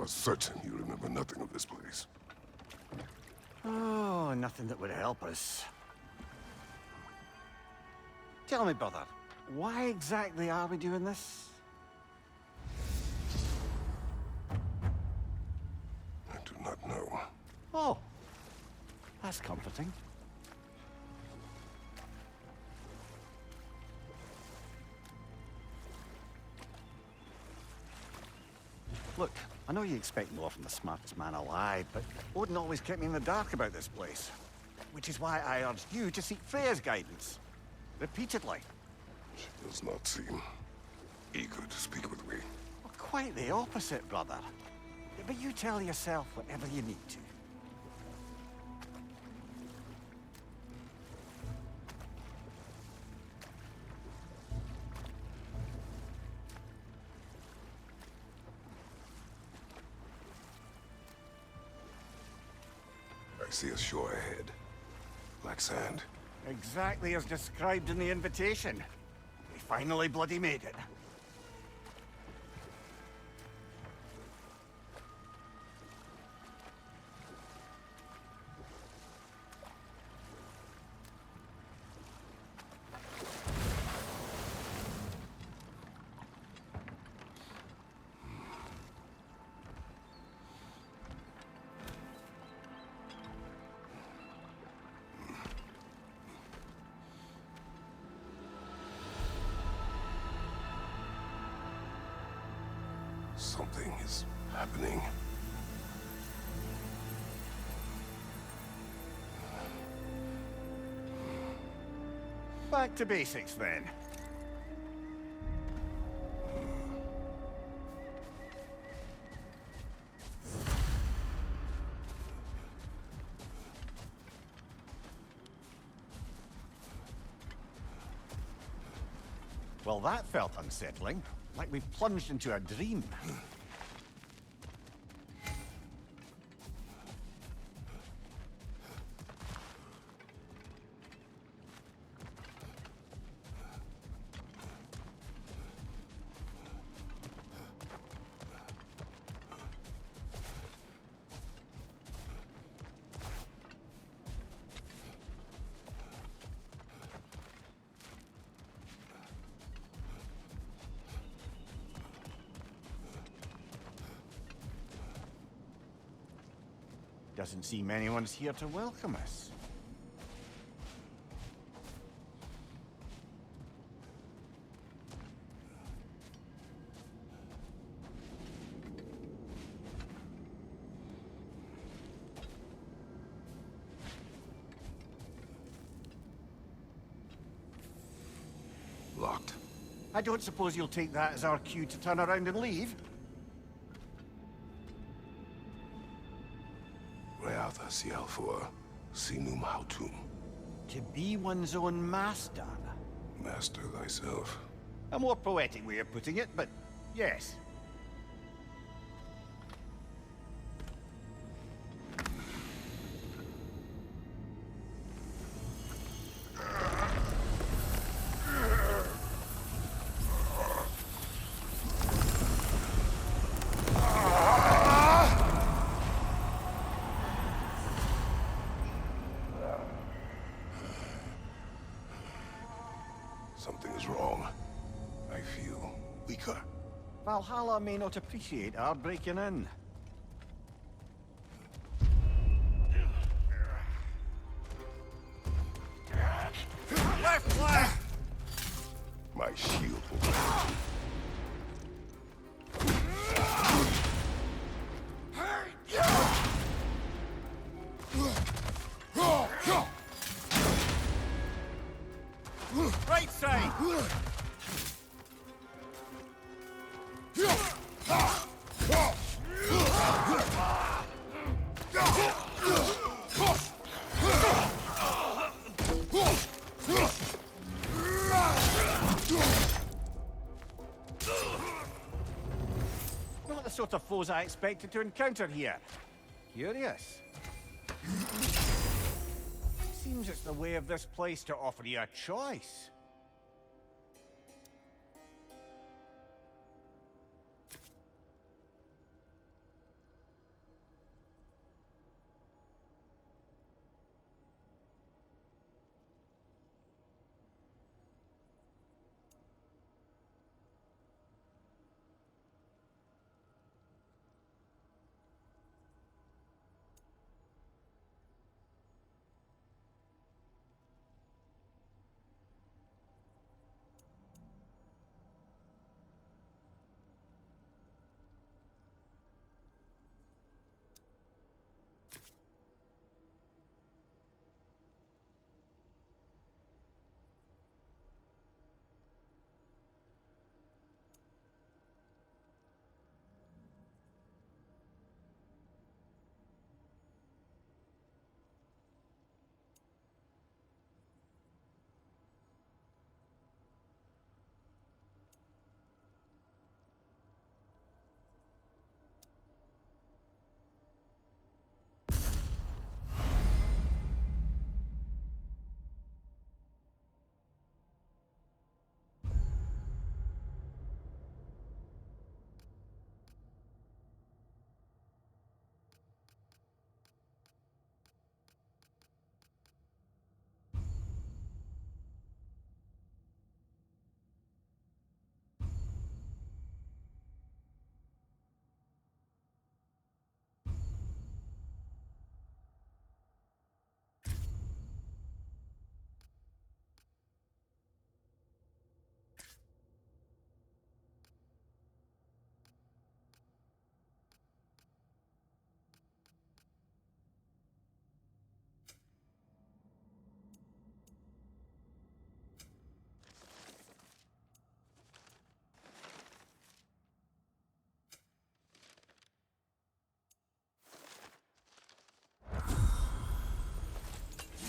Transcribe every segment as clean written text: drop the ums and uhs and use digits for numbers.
are certain you remember nothing of this place. Oh, nothing that would help us. Tell me, brother, why exactly are we doing this? I do not know. Oh, that's comforting. Look, I know you expect more from the smartest man alive, but Odin always kept me in the dark about this place. Which is why I urged you to seek Freya's guidance. Repeatedly. She does not seem eager to speak with me. Well, quite the opposite, brother. But you tell yourself whatever you need to. I see a shore ahead. Black sand. Exactly as described in the invitation. We finally bloody made it. Something is happening. Back to basics, then. Well, that felt unsettling. Like we've plunged into a dream. Doesn't seem anyone's here to welcome us. Locked. I don't suppose you'll take that as our cue to turn around and leave? Reatha Sialfor, Sinum Hautum. To be one's own master. Master thyself. A more poetic way of putting it, but yes. Something is wrong. I feel weaker. Valhalla may not appreciate our breaking in. Left, left! My shield will Right side! Not the sort of foes I expected to encounter here. Curious. Seems it's the way of this place to offer you a choice.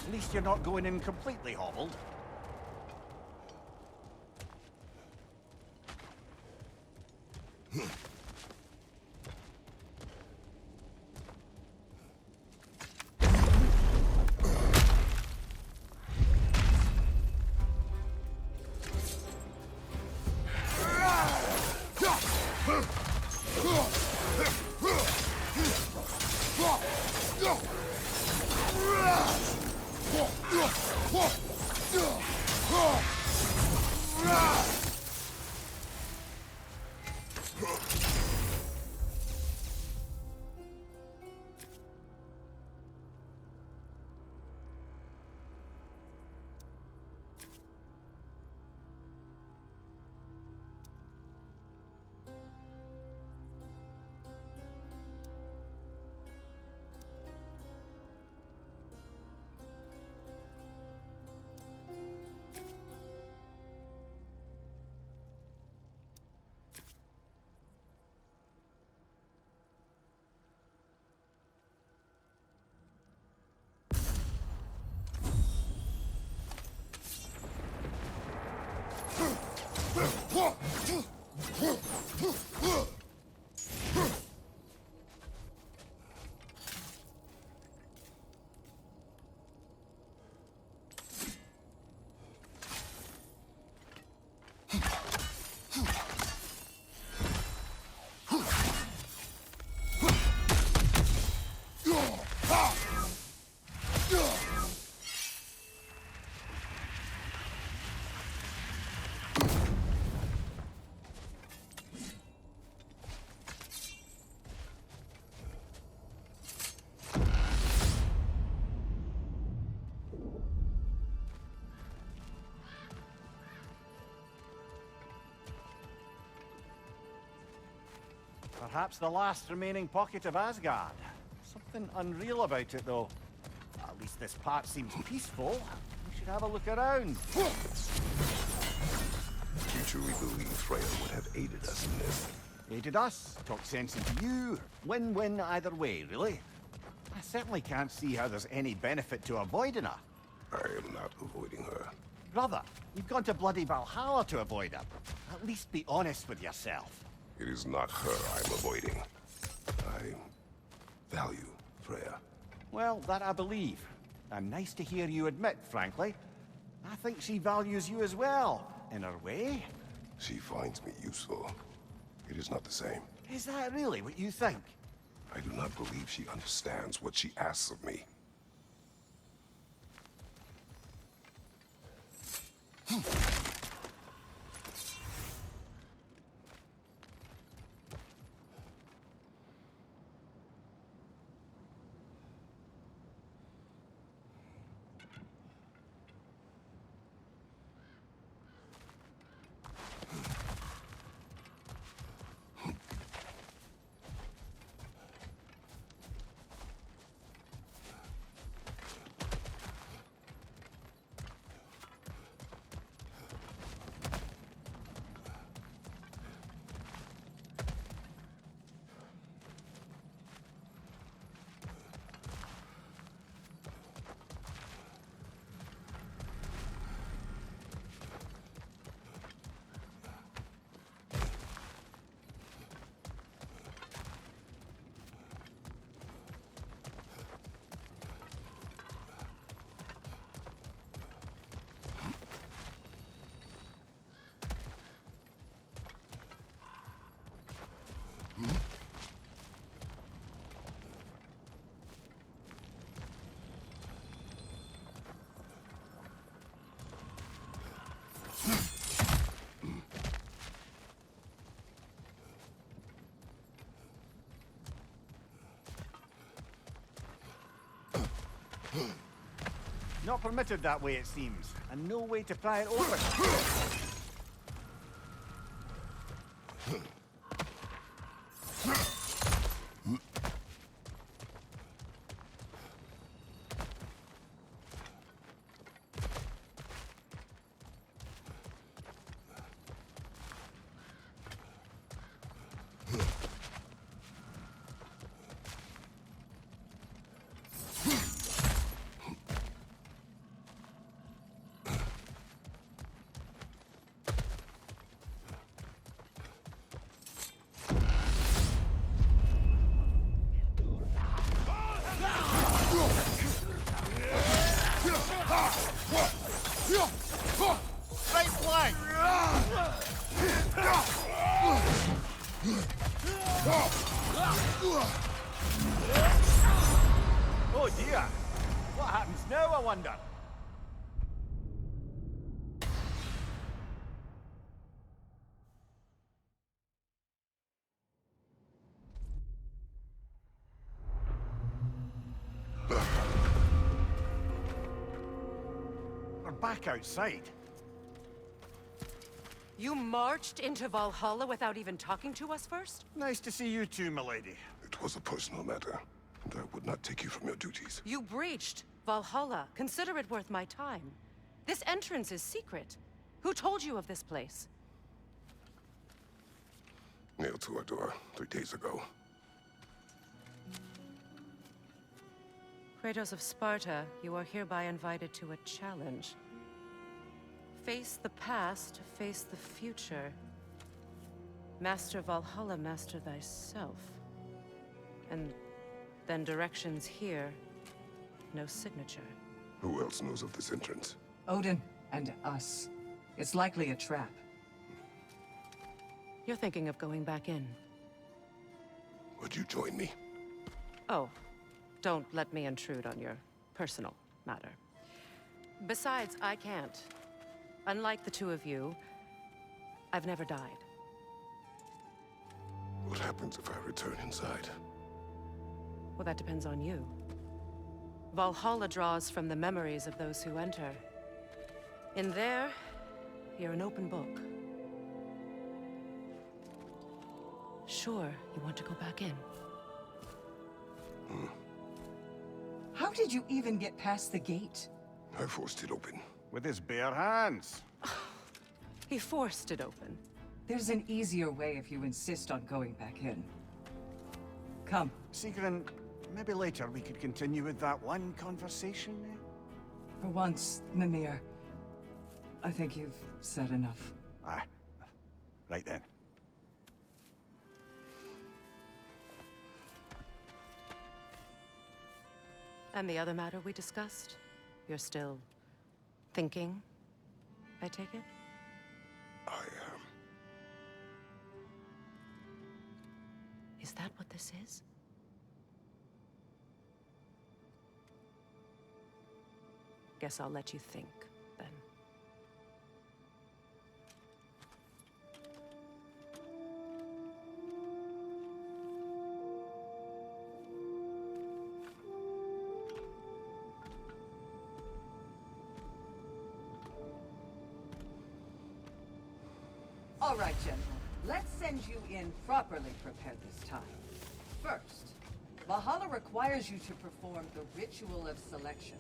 At least you're not going in completely hobbled. Perhaps the last remaining pocket of Asgard. Something unreal about it, though. At least this part seems peaceful. We should have a look around. You truly believe Freya would have aided us in this? Aided us, talked sense into you. Win-win either way, really. I certainly can't see how there's any benefit to avoiding her. I am not avoiding her. Brother, you've gone to bloody Valhalla to avoid her. At least be honest with yourself. It is not her I'm avoiding. I value Freya. Well, that I believe. I'm nice to hear you admit, frankly. I think she values you as well, in her way. She finds me useful. It is not the same. Is that really what you think? I do not believe she understands what she asks of me. Not permitted that way, it seems, and no way to pry it open. wonder? We're back outside. You marched into Valhalla without even talking to us first? Nice to see you too, milady. It was a personal matter, and I would not take you from your duties. You breached Valhalla. Consider it worth my time. This entrance is secret. Who told you of this place? Nailed to our door 3 days ago. Kratos of Sparta, you are hereby invited to a challenge. Face the past, face the future. Master Valhalla, master thyself. And then directions here, no signature. Who else knows of this entrance? Odin and us. It's likely a trap. You're thinking of going back in. Would you join me? Oh, don't let me intrude on your personal matter. Besides, I can't. Unlike the two of you, I've never died. What happens if I return inside? Well, that depends on you. Valhalla draws from the memories of those who enter. In there, you're an open book. Sure, you want to go back in. How did you even get past the gate? I forced it open. With his bare hands. He forced it open. There's an easier way if you insist on going back in. Come. Sigrun, maybe later we could continue with that one conversation, eh? For once, Mimir, I think you've said enough. Ah, right then. And the other matter we discussed? You're still thinking, I take it? I am. Is that what this is? Guess I'll let you think, then. All right, General. Let's send you in properly prepared this time. First, Valhalla requires you to perform the ritual of selection.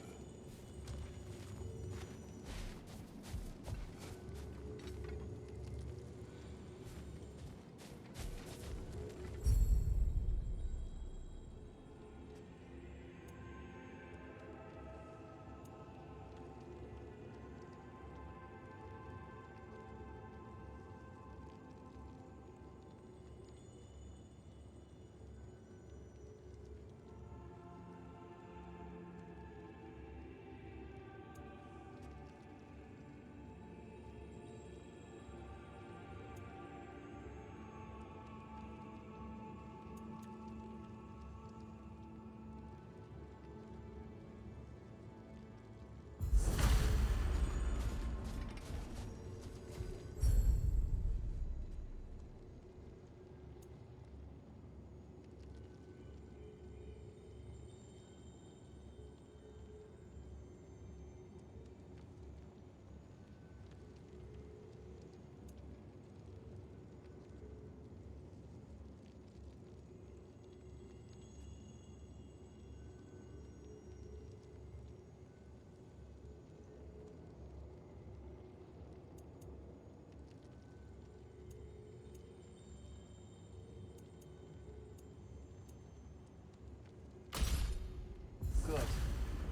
Good.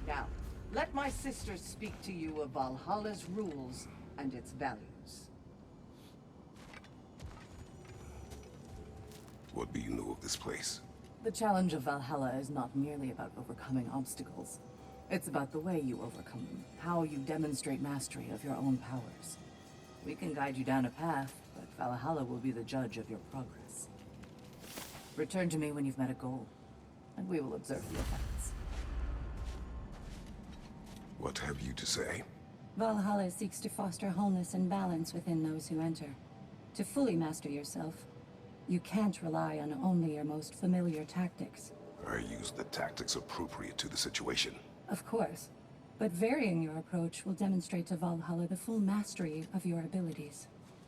Now, let my sisters speak to you of Valhalla's rules and its values. What do you know of this place? The challenge of Valhalla is not merely about overcoming obstacles. It's about the way you overcome them, how you demonstrate mastery of your own powers. We can guide you down a path, but Valhalla will be the judge of your progress. Return to me when you've met a goal, and we will observe the effects. What have you to say? Valhalla seeks to foster wholeness and balance within those who enter. To fully master yourself, you can't rely on only your most familiar tactics. I use the tactics appropriate to the situation. Of course, but varying your approach will demonstrate to Valhalla the full mastery of your abilities,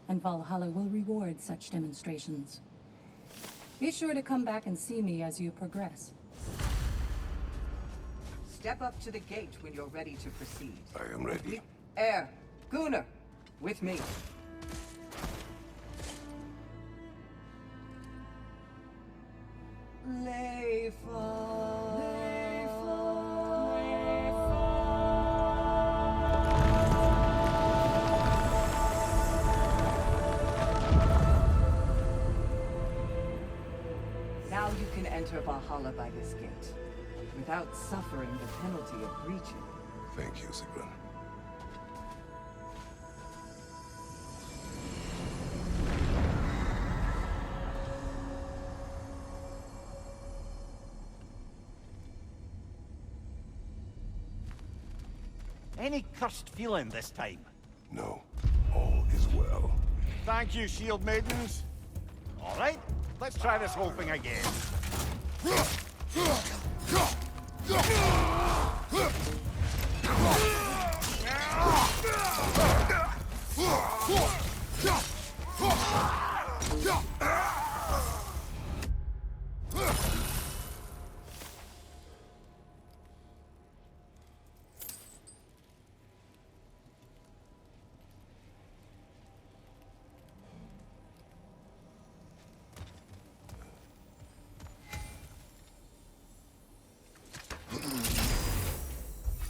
and Valhalla will reward such demonstrations. Be sure to come back and see me as you progress. Step up to the gate when you're ready to proceed. I am ready. Air, Gunnar, with me. Now you can enter Valhalla by this gate, without suffering the penalty of breaching. Thank you, Sigrun. Any cursed feeling this time? No, all is well. Thank you, shield maidens. All right, let's try this whole thing again.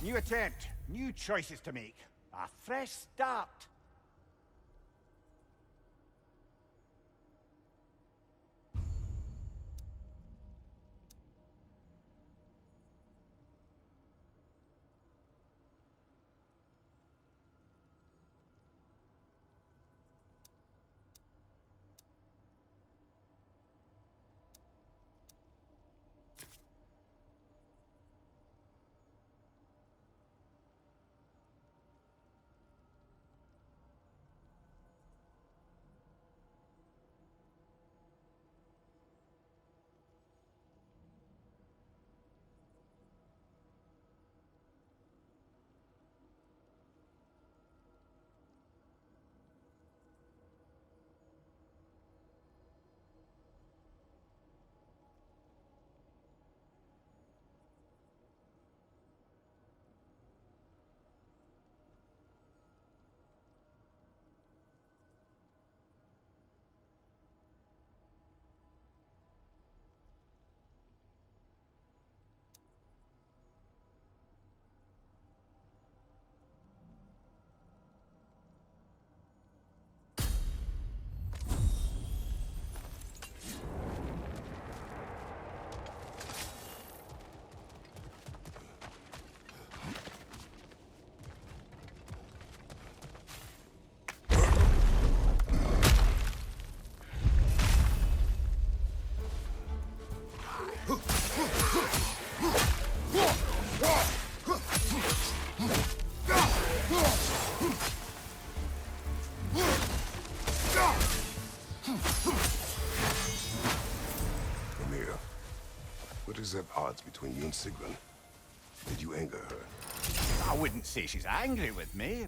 New attempt, new choices to make. A fresh start. What is at odds between you and Sigrun? Did you anger her? I wouldn't say she's angry with me.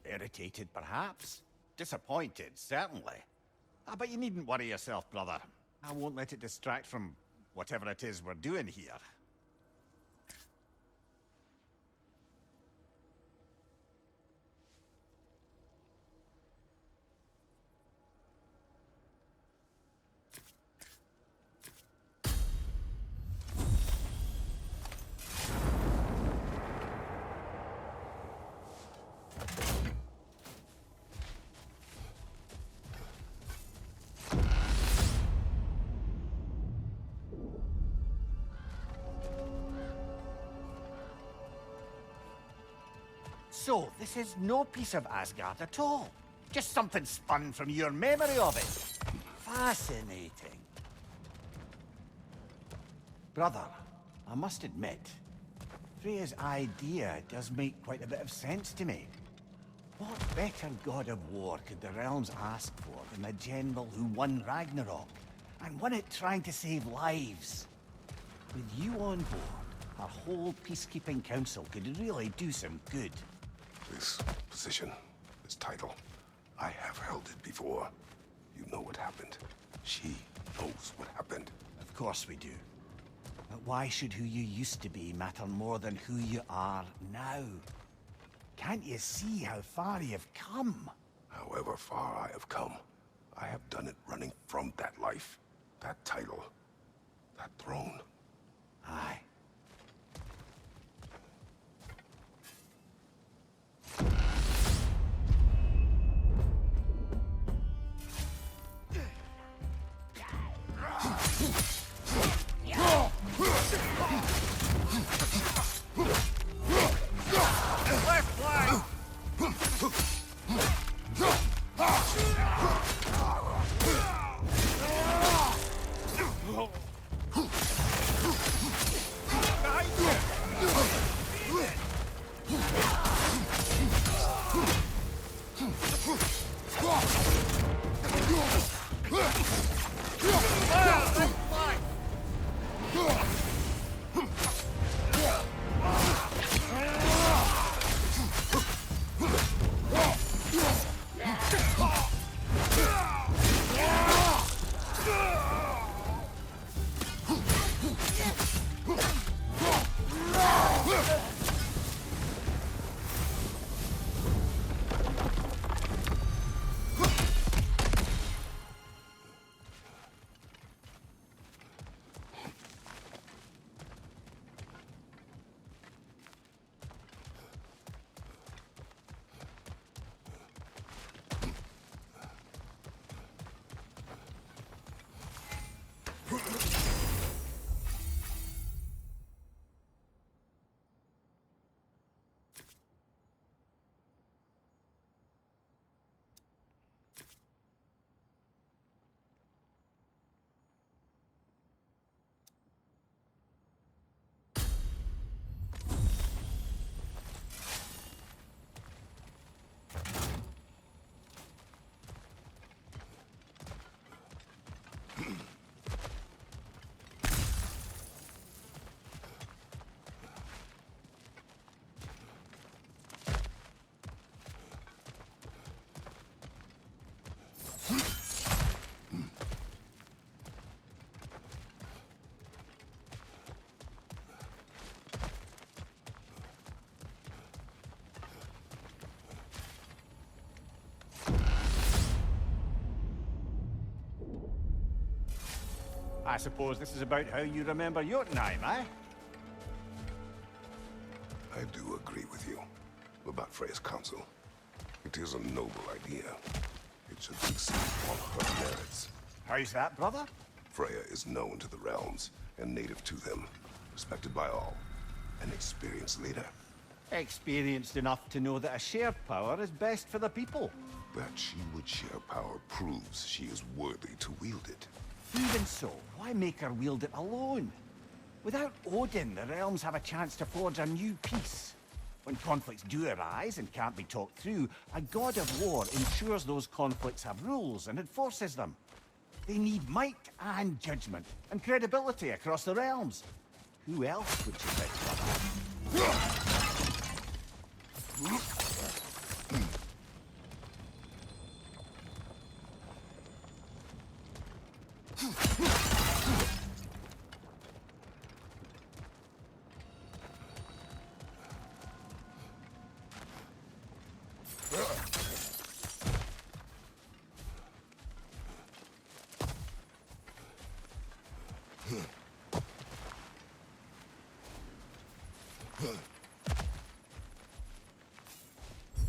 Irritated, perhaps. Disappointed, certainly. But you needn't worry yourself, brother. I won't let it distract from whatever it is we're doing here. So, this is no piece of Asgard at all. Just something spun from your memory of it. Fascinating. Brother, I must admit, Freya's idea does make quite a bit of sense to me. What better god of war could the realms ask for than the general who won Ragnarok, and won it trying to save lives? With you on board, our whole peacekeeping council could really do some good. This position, this title, I have held it before. You know what happened. She knows what happened. Of course we do. But why should who you used to be matter more than who you are now? Can't you see how far you've come? However far I have come, I have done it running from that life, that title, that throne. Aye. I suppose this is about how you remember Jotunheim, eh? I do agree with you about Freya's council. It is a noble idea. It should succeed on her merits. How's that, brother? Freya is known to the realms and native to them, respected by all, an experienced leader. Experienced enough to know that a shared power is best for the people. That she would share power proves she is worthy to wield it. Even so, why make her wield it alone? Without Odin, the realms have a chance to forge a new peace. When conflicts do arise and can't be talked through, a god of war ensures those conflicts have rules and enforces them. They need might and judgment and credibility across the realms. Who else would you pick, brother?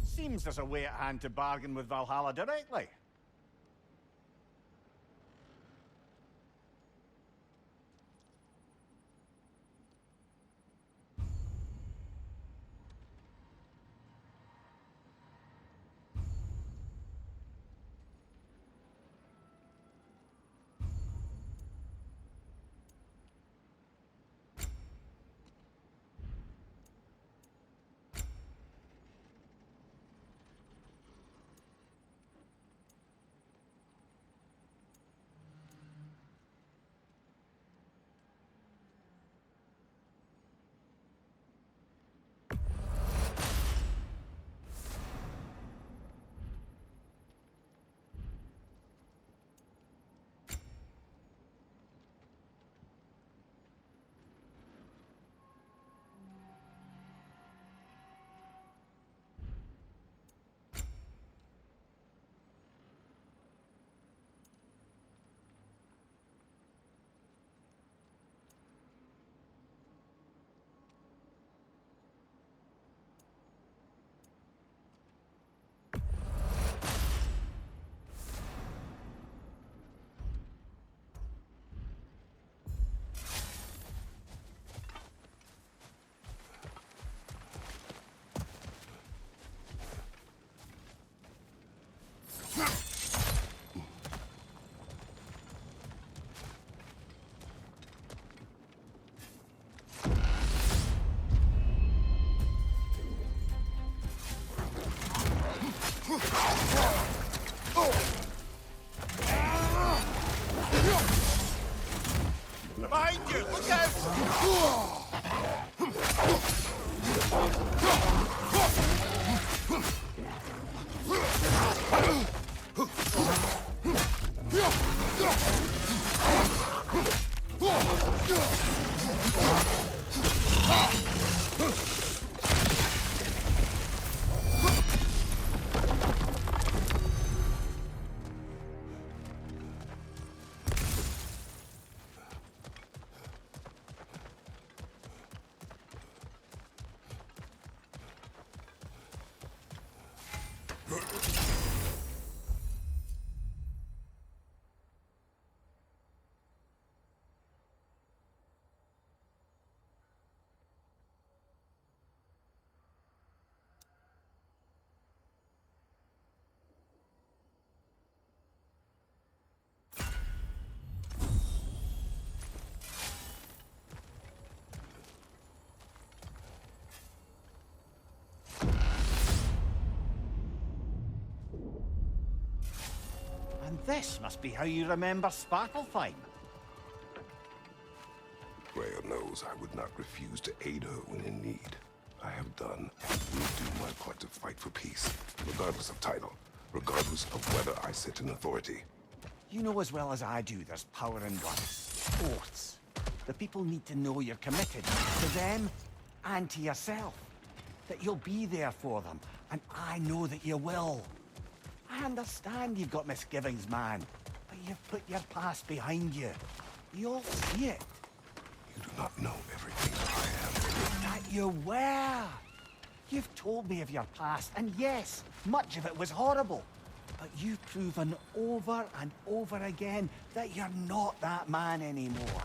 Seems there's a way at hand to bargain with Valhalla directly. Look out! And this must be how you remember Svartalfheim. Freya knows I would not refuse to aid her when in need. I have done and will do my part to fight for peace, regardless of title, regardless of whether I sit in authority. You know as well as I do there's power in words. Oaths. The people need to know you're committed to them and to yourself. That you'll be there for them, and I know that you will. I understand you've got misgivings, man, but you've put your past behind you. You all see it. You do not know everything I am. That you were. You've told me of your past, and yes, much of it was horrible. But you've proven over and over again that you're not that man anymore.